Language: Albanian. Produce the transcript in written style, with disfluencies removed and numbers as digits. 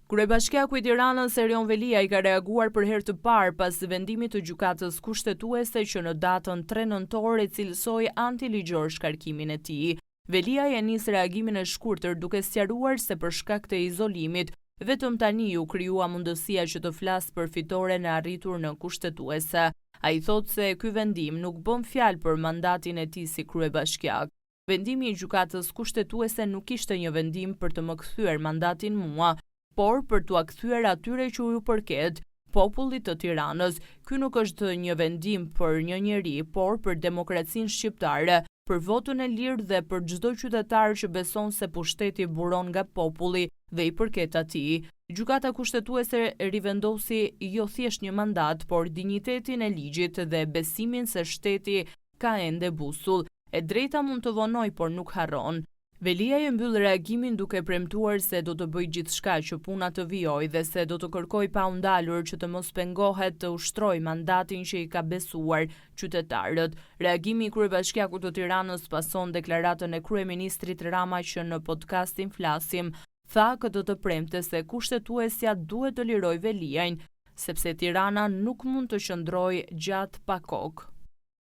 Kryebashkiaku i Tiranës Erion Velia i ka reaguar për herë të parë pas vendimit të gjykatës kushtetuese që në datën 3 nëntor e cilësoi antiligjor shkarkimin e tij. Velia e nis reagimin e shkurtër duke sqaruar se për shkak të izolimit vetëm tani u krijua mundësia që të flasë për fitoren e arritur në kushtetuese. Ai thotë se ky vendim nuk bën fjalë për mandatin e tij si kryebashkiak. Vendimi i gjykatës kushtetuese nuk ishte një vendim për të më kthyer mandatin mua, por për t'u kthyer atyre që ju përket, popullit të Tiranës. Ky nuk është një vendim për një njeri, por për demokracinë shqiptare, për votën e lirë dhe për çdo qytetar që beson se pushteti buron nga populli dhe i përket atij. Gjykata kushtetuese rivendosi jo thjesht një mandat, por dinjitetin e ligjit dhe besimin se shteti ka ende busull. E drejta mund të vonoj, por nuk harron. Velia i mbyll reagimin duke premtuar se do të bëjë gjithçka që puna të vijojë dhe se do të kërkojë pa u ndalur që të mos pengohet të ushtrojë mandatin që i ka besuar qytetarët. Reagimi i kryebashkiakut të Tiranës pason deklaratën e kryeministrit Rama që në podcastin Flasim tha këtë të premte se kushtetuesja duhet të lirojë Veliajn, sepse Tirana nuk mund të qëndrojë gjatë pa kokë.